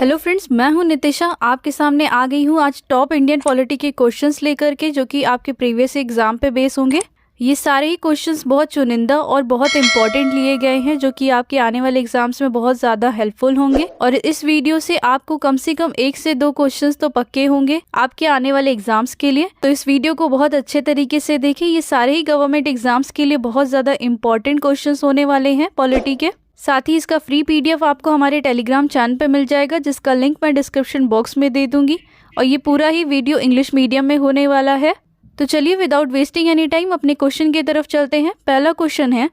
Hello friends, मैं हूं नितिशा। आपके सामने आ गई हूं आज टॉप इंडियन पॉलिटी के क्वेश्चंस लेकर के, जो कि आपके प्रीवियस एग्जाम पे बेस होंगे। ये सारे ही क्वेश्चंस बहुत चुनिंदा और बहुत इंपॉर्टेंट लिए गए हैं, जो कि आपके आने वाले एग्जाम्स में बहुत ज़्यादा हेल्पफुल होंगे। और इस वीडियो से आपको कम से कम 1 से 2 क्वेश्चंस तो पक्के होंगे आपके आने वाले एग्जाम्स के लिए। तो इस वीडियो को बहुत अच्छे तरीके से देखें। ये सारे ही गवर्नमेंट एग्जाम्स के लिए बहुत ज़्यादा इंपॉर्टेंट क्वेश्चन होने वाले हैं पॉलिटी के। साथ ही इसका फ्री पीडीएफ आपको हमारे टेलीग्राम चैनल पे मिल जाएगा, जिसका लिंक मैं डिस्क्रिप्शन बॉक्स में दे दूंगी। और ये पूरा ही वीडियो इंग्लिश मीडियम में होने वाला है। तो चलिए विदाउट वेस्टिंग एनी टाइम अपने क्वेश्चन की तरफ चलते हैं। पहला क्वेश्चन है,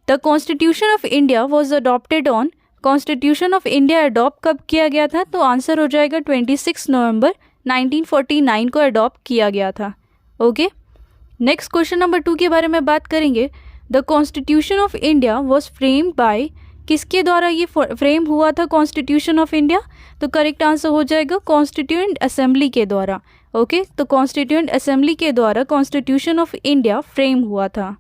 the constitution of India was adopted on. Constitution of India adopt कब किया गया था? तो आंसर हो जाएगा 26 नवंबर 1949 को अडॉप्ट किया गया था। ओके, नेक्स्ट क्वेश्चन नंबर 2 के बारे में बात करेंगे। The constitution of India was framed bye. किसके द्वारा ये फ्रेम हुआ था कॉन्स्टिट्यूशन ऑफ इंडिया? तो करेक्ट आंसर हो जाएगा कॉन्स्टिट्यूएंट असेंबली के द्वारा। ओके, तो कॉन्स्टिट्यूएंट असेंबली के द्वारा कॉन्स्टिट्यूशन ऑफ इंडिया फ्रेम हुआ था।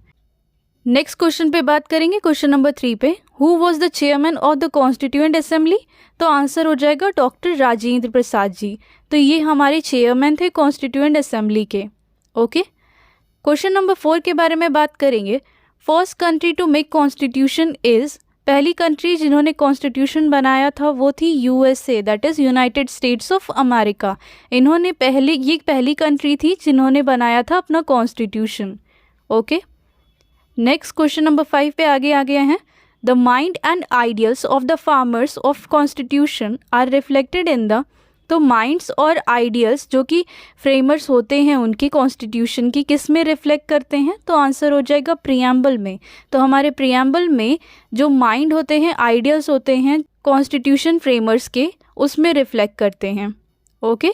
नेक्स्ट क्वेश्चन पे बात करेंगे, क्वेश्चन नंबर 3 पे। Who was the chairman of the constituent assembly? तो आंसर हो जाएगा डॉक्टर राजेंद्र प्रसाद जी। तो ये हमारे चेयरमैन थे कॉन्स्टिट्यूएंट असेंबली के। ओके, क्वेश्चन नंबर 4 के बारे में बात करेंगे। First country to make constitution is. पहली कंट्री जिन्होंने कॉन्स्टिट्यूशन बनाया था वो थी USA, that is United States of America. इन्होंने ये पहली कंट्री थी जिन्होंने बनाया था अपना constitution. Okay, next question number 5 पे आगे आ गए हैं। The mind and ideals of the farmers of constitution are reflected in the. तो माइंड्स और आइडियल्स जो कि फ्रेमर्स होते हैं उनकी कॉन्स्टिट्यूशन की, किस में रिफ्लेक्ट करते हैं? तो आंसर हो जाएगा प्रियम्बल में। तो हमारे प्रियम्बल में जो माइंड होते हैं, आइडियल्स होते हैं कॉन्स्टिट्यूशन फ्रेमर्स के, उसमें रिफ्लेक्ट करते हैं। ओके,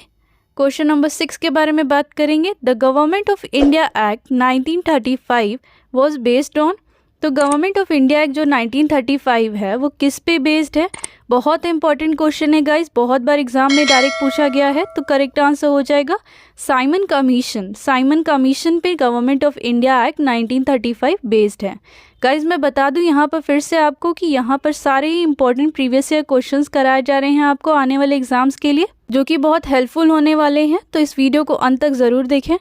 क्वेश्चन नंबर 6 के बारे में बात करेंगे। The government of India act 1935 was based on. तो गवर्नमेंट ऑफ इंडिया एक्ट जो 1935 है वो किस पे बेस्ड है? बहुत इंपॉर्टेंट क्वेश्चन है गाइस, बहुत बार एग्जाम में डायरेक्ट पूछा गया है। तो करेक्ट आंसर हो जाएगा साइमन कमीशन। साइमन कमीशन पे government of India act 1935 based है। गाइस मैं बता दूं यहाँ पर फिर से आपको कि यहाँ पर सारे ही इंपॉर्टेंट प्रीवियस ईयर क्वेश्चंस कराए जा रहे हैं आपको आने वाले एग्जाम्स के लिए, जो कि बहुत हेल्पफुल होने वाले हैं। तो इस वीडियो को अंत तक ज़रूर देखें।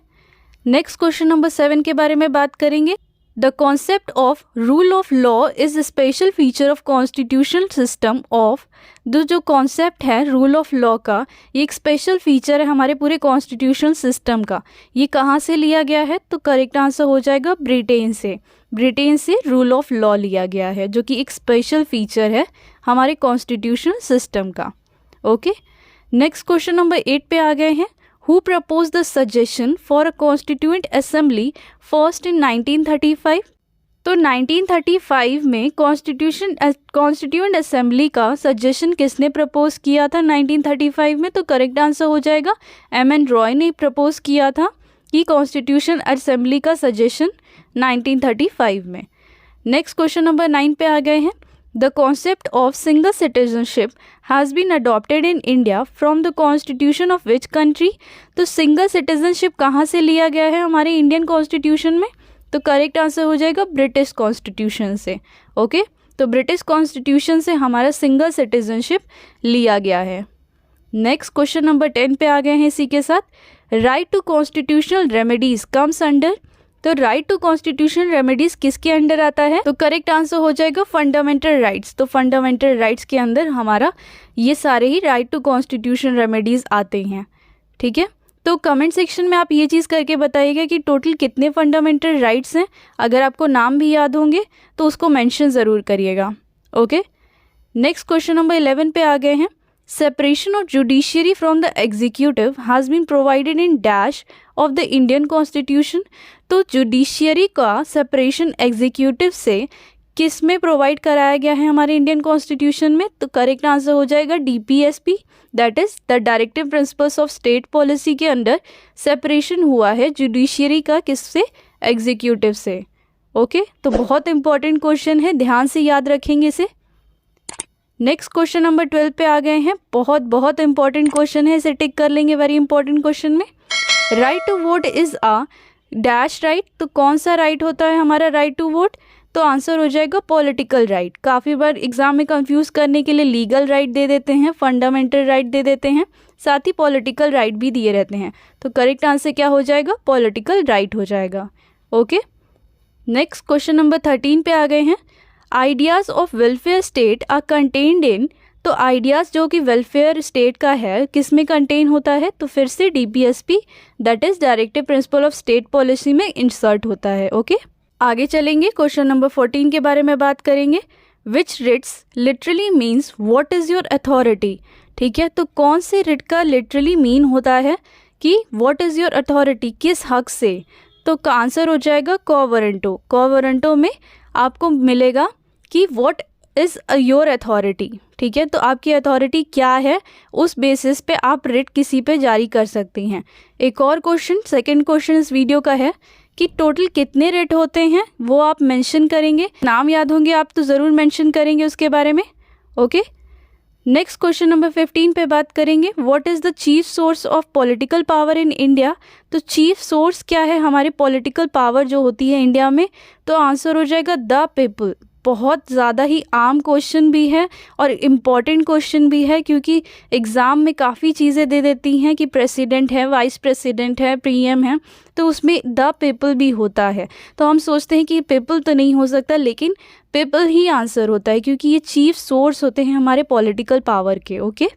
नेक्स्ट क्वेश्चन नंबर 7 के बारे में बात करेंगे। The concept of rule of law is a special feature of constitutional system of। जो कॉन्सेप्ट है रूल ऑफ लॉ का, ये एक स्पेशल फीचर है हमारे पूरे कॉन्स्टिट्यूशनल सिस्टम का। ये कहाँ से लिया गया है? तो करेक्ट आंसर हो जाएगा ब्रिटेन से। ब्रिटेन से रूल ऑफ लॉ लिया गया है, जो कि एक स्पेशल फीचर है हमारे कॉन्स्टिट्यूशनल सिस्टम का। ओके, नेक्स्ट क्वेश्चन नंबर 8 पे आ गए हैं। Who proposed the suggestion for a constituent assembly first in 1935? तो 1935 में कॉन्स्टिट्यूएंट असेंबली का सजेशन किसने प्रपोज किया था 1935 में? तो करेक्ट आंसर हो जाएगा एम.एन. रॉय ने प्रपोज किया था कि कॉन्स्टिट्यूशन असेंबली का सजेशन 1935 में। नेक्स्ट क्वेश्चन नंबर 9 पे आ गए हैं। The concept of single citizenship has been adopted in India from the constitution of which country? तो सिंगल सिटीजनशिप कहाँ से लिया गया है हमारे इंडियन कॉन्स्टिट्यूशन में? तो करेक्ट आंसर हो जाएगा ब्रिटिश कॉन्स्टिट्यूशन से। ओके, तो ब्रिटिश कॉन्स्टिट्यूशन से हमारा सिंगल सिटीजनशिप लिया गया है। नेक्स्ट क्वेश्चन नंबर 10 पे आ गए हैं इसी के साथ। Right to constitutional remedies comes under. तो राइट टू कॉन्स्टिट्यूशनल रेमेडीज किसके अंडर आता है? तो करेक्ट आंसर हो जाएगा फंडामेंटल राइट्स। तो फंडामेंटल राइट्स के अंदर हमारा ये सारे ही राइट टू कॉन्स्टिट्यूशनल रेमेडीज आते हैं। ठीक है, तो कमेंट सेक्शन में आप ये चीज़ करके बताइएगा कि टोटल कितने फंडामेंटल राइट्स हैं। अगर आपको नाम भी याद होंगे तो उसको मेंशन ज़रूर करिएगा। ओके, नेक्स्ट क्वेश्चन नंबर 11 पे आ गए हैं। Separation of judiciary from the executive has been provided in dash of the Indian Constitution। तो जुडिशियरी का सेपरेशन एग्जीक्यूटिव से किस में प्रोवाइड कराया गया है हमारे इंडियन कॉन्स्टिट्यूशन में? तो करेक्ट आंसर हो जाएगा DPSP, that is the directive principles of state policy के अंदर सेपरेशन हुआ है जुडिशियरी का, किससे? एग्जीक्यूटिव से। ओके, तो बहुत इंपॉर्टेंट क्वेश्चन है, ध्यान से याद रखेंगे इसे। नेक्स्ट क्वेश्चन नंबर 12 पे आ गए हैं। बहुत इंपॉर्टेंट क्वेश्चन है, इसे टिक कर लेंगे वेरी इंपॉर्टेंट क्वेश्चन में। Right to vote is a dash right. तो कौन सा राइट होता है हमारा राइट टू वोट? तो आंसर हो जाएगा पॉलिटिकल राइट। काफ़ी बार एग्जाम में कंफ्यूज करने के लिए लीगल राइट दे देते हैं, फंडामेंटल राइट दे देते हैं, साथ ही पॉलिटिकल राइट भी दिए रहते हैं। तो करेक्ट आंसर क्या हो जाएगा? पॉलिटिकल राइट हो जाएगा। ओके, नेक्स्ट क्वेश्चन नंबर 13 पे आ गए हैं। Ideas of welfare state are contained in, तो आइडियाज़ जो कि वेलफेयर स्टेट का है किस में कंटेन होता है? तो फिर से DPSP that is directive principle of state policy में इंसर्ट होता है। ओके, आगे चलेंगे, क्वेश्चन नंबर 14 के बारे में बात करेंगे। Which writs literally means what is your authority. ठीक है, तो कौन से रिट का लिटरली मीन होता है कि व्हाट इज़ योर अथॉरिटी, किस हक से? तो का आंसर हो जाएगा क्वा वारंटो। क्वा वारंटो में आपको मिलेगा कि व्हाट इज़ योर अथॉरिटी। ठीक है, तो आपकी अथॉरिटी क्या है, उस बेसिस पे आप रिट किसी पे जारी कर सकती हैं। एक और क्वेश्चन, सेकंड क्वेश्चन इस वीडियो का है कि टोटल कितने रिट होते हैं वो आप मेंशन करेंगे। नाम याद होंगे आप तो ज़रूर मेंशन करेंगे उसके बारे में। ओके, नेक्स्ट क्वेश्चन नंबर 15 पे बात करेंगे। What is the chief source of political power in India. तो चीफ सोर्स क्या है हमारे पॉलिटिकल पावर जो होती है इंडिया में? तो आंसर हो जाएगा द पीपल। बहुत ज़्यादा ही आम क्वेश्चन भी है और इम्पॉर्टेंट क्वेश्चन भी है, क्योंकि एग्ज़ाम में काफ़ी चीज़ें दे देती हैं कि प्रेसिडेंट है, वाइस प्रेसिडेंट है, पीएम है, तो उसमें द पीपल भी होता है। तो हम सोचते हैं कि पीपल तो नहीं हो सकता, लेकिन पीपल ही आंसर होता है, क्योंकि ये चीफ सोर्स होते हैं हमारे पॉलिटिकल पावर के। ओके,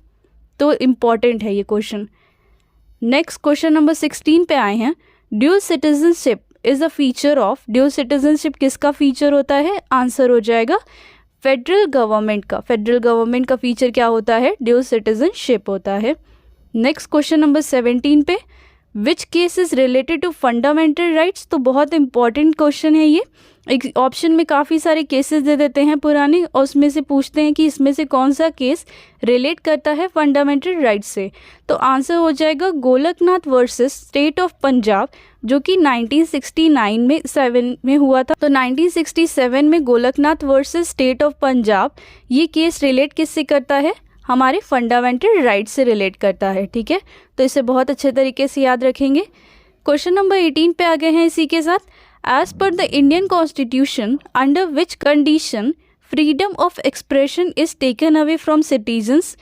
तो इम्पॉर्टेंट है ये क्वेश्चन। नेक्स्ट क्वेश्चन नंबर 16 पे आए हैं। Dual citizenship is a feature of. Dual citizenship किसका फीचर होता है? आंसर हो जाएगा फेडरल गवर्नमेंट का। फेडरल गवर्नमेंट का फीचर क्या होता है? ड्यूल सिटीजनशिप होता है। नेक्स्ट क्वेश्चन नंबर 17 पे, which case is related to fundamental rights. तो बहुत इंपॉर्टेंट क्वेश्चन है ये। एक ऑप्शन में काफ़ी सारे केसेस दे देते हैं पुराने, और उसमें से पूछते हैं कि इसमें से कौन सा केस रिलेट करता है फंडामेंटल राइट्स से। तो आंसर हो जाएगा Golaknath versus state of Punjab, जो कि 1969 में हुआ था। तो 1967 में Golaknath versus state of Punjab, ये केस रिलेट किससे करता है? हमारे फंडामेंटल राइट्स से रिलेट करता है। ठीक है, तो इसे बहुत अच्छे तरीके से याद रखेंगे। क्वेश्चन नंबर 18 पे आ गए हैं इसी के साथ। As per the Indian constitution under which condition freedom of expression is taken away from citizens.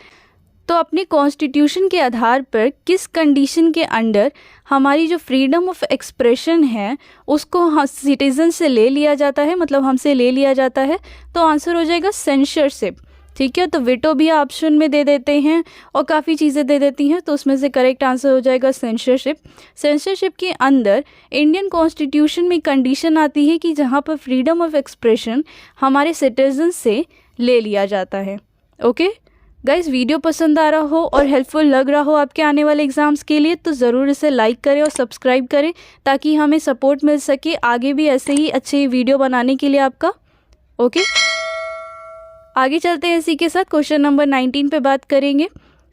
तो अपने कॉन्स्टिट्यूशन के आधार पर किस कंडीशन के अंडर हमारी जो फ्रीडम ऑफ एक्सप्रेशन है उसको सिटीजन से ले लिया जाता है, मतलब हमसे ले लिया जाता है। तो आंसर हो जाएगा सेंसरशिप। ठीक है, तो वेटो भी ऑप्शन में दे देते हैं और काफ़ी चीज़ें दे देती हैं, तो उसमें से करेक्ट आंसर हो जाएगा सेंसरशिप। सेंसरशिप के अंदर इंडियन कॉन्स्टिट्यूशन में कंडीशन आती है कि जहाँ पर फ्रीडम ऑफ एक्सप्रेशन हमारे सिटीजन से ले लिया जाता है। ओके गाइस, वीडियो पसंद आ रहा हो और हेल्पफुल लग रहा हो आपके आने वाले एग्जाम्स के लिए, तो ज़रूर इसे लाइक करें और सब्सक्राइब करें, ताकि हमें सपोर्ट मिल सके आगे भी ऐसे ही अच्छे वीडियो बनाने के लिए आपका। ओके, आगे चलते हैं इसी के साथ। क्वेश्चन नंबर 19 पे बात करेंगे।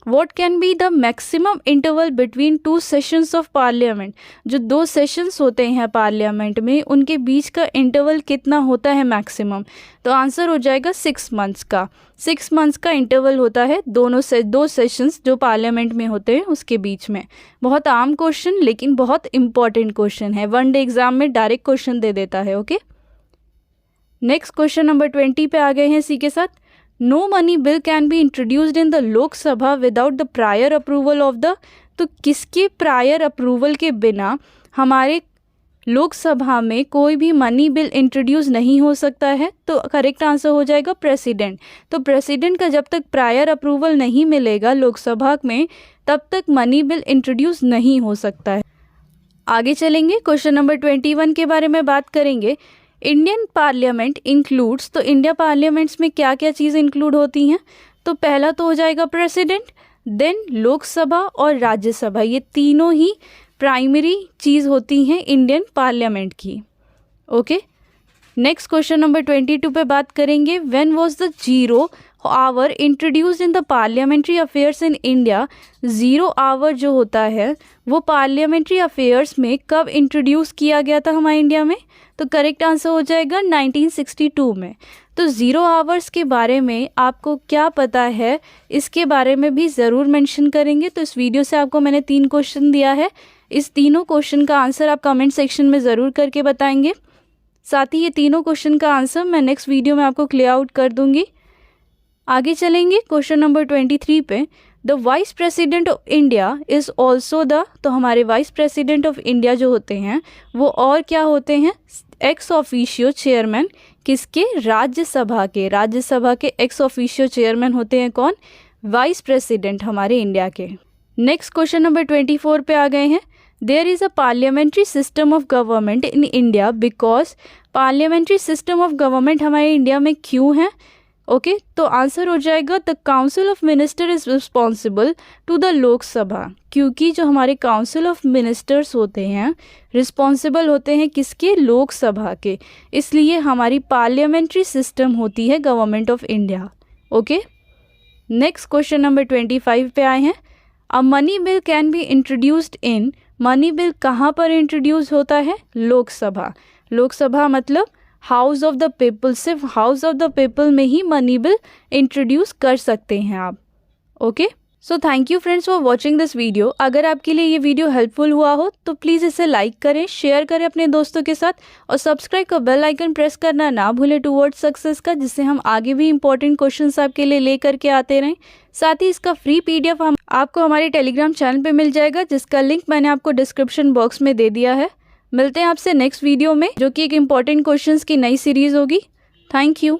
What can be the maximum interval between two sessions of parliament. जो दो सेशंस होते हैं पार्लियामेंट में, उनके बीच का इंटरवल कितना होता है मैक्सिमम? तो आंसर हो जाएगा 6 मंथ्स का। 6 मंथ्स का इंटरवल होता है दो सेशंस जो पार्लियामेंट में होते हैं उसके बीच में। बहुत आम क्वेश्चन, लेकिन बहुत इंपॉर्टेंट क्वेश्चन है। वनडे एग्जाम में डायरेक्ट क्वेश्चन दे देता है। ओके, नेक्स्ट क्वेश्चन नंबर 20 पे आ गए हैं इसी के साथ। No money bill can be introduced in the Lok Sabha without the prior approval of the. तो किसके प्रायर अप्रूवल के बिना हमारे लोकसभा में कोई भी मनी बिल इंट्रोड्यूस नहीं हो सकता है? तो करेक्ट आंसर हो जाएगा प्रेसिडेंट। तो प्रेसिडेंट का जब तक प्रायर अप्रूवल नहीं मिलेगा लोकसभा में, तब तक मनी बिल इंट्रोड्यूस नहीं हो सकता है। आगे चलेंगे, क्वेश्चन नंबर 21 के बारे में बात करेंगे। Indian parliament includes. तो इंडिया पार्लियामेंट्स में क्या क्या चीज़ इंक्लूड होती हैं? तो पहला तो हो जाएगा प्रेसिडेंट, देन लोकसभा और राज्यसभा। ये तीनों ही प्राइमरी चीज़ होती हैं इंडियन पार्लियामेंट की। ओके, नेक्स्ट क्वेश्चन नंबर 22 पे बात करेंगे। When was the 0 hour introduced in the parliamentary affairs in India. 0 hour जो होता है वो पार्लियामेंट्री अफेयर्स में कब इंट्रोड्यूस किया गया था हमारे इंडिया में? तो करेक्ट आंसर हो जाएगा 1962 में। तो 0 आवर्स के बारे में आपको क्या पता है, इसके बारे में भी ज़रूर मेंशन करेंगे। तो इस वीडियो से आपको मैंने 3 क्वेश्चन दिया है, इस तीनों क्वेश्चन का आंसर आप कमेंट सेक्शन में ज़रूर करके बताएंगे। साथ ही ये तीनों क्वेश्चन का आंसर मैं नेक्स्ट वीडियो में आपको क्लियर आउट कर दूंगी। आगे चलेंगे क्वेश्चन नंबर 23 पे। The vice president of India is also the, तो हमारे वाइस प्रेसिडेंट ऑफ इंडिया जो होते हैं वो और क्या होते हैं? Ex officio chairman. किसके? राज्यसभा के। राज्यसभा के एक्स ऑफिशियो चेयरमैन होते हैं कौन? वाइस प्रेसिडेंट हमारे इंडिया के। नेक्स्ट क्वेश्चन नंबर 24 पे आ गए हैं। There is a parliamentary system of government in India because, parliamentary system of government हमारे इंडिया में क्यों है? ओके तो आंसर हो जाएगा the council of minister is responsible to the Lok Sabha, क्योंकि जो हमारे काउंसिल ऑफ मिनिस्टर्स होते हैं रिस्पॉन्सिबल होते हैं किसके? लोकसभा के। इसलिए हमारी पार्लियामेंट्री सिस्टम होती है government of India. Okay next question number 25 पे आए हैं। A money bill can be introduced in, money bill कहाँ पर इंट्रोड्यूस होता है? लोकसभा। लोकसभा मतलब हाउस ऑफ द पीपल, सिर्फ हाउस ऑफ द पीपल में ही मनी बिल इंट्रोड्यूस कर सकते हैं आप। Okay so thank you friends for watching this video. अगर आपके लिए ये वीडियो हेल्पफुल हुआ हो तो प्लीज़ इसे लाइक करें, शेयर करें अपने दोस्तों के साथ और सब्सक्राइब का बेल आइकन प्रेस करना ना भूलें टूवर्ड्स सक्सेस का, जिससे हम आगे भी इंपॉर्टेंट क्वेश्चंस आपके लिए लेकर के आते रहें। साथ ही इसका फ्री PDF आपको हमारे टेलीग्राम चैनल पे मिल जाएगा, जिसका लिंक मैंने आपको डिस्क्रिप्शन बॉक्स में दे दिया है। मिलते हैं आपसे नेक्स्ट वीडियो में, जो कि एक इम्पॉर्टेंट क्वेश्चंस की नई सीरीज़ होगी। Thank you.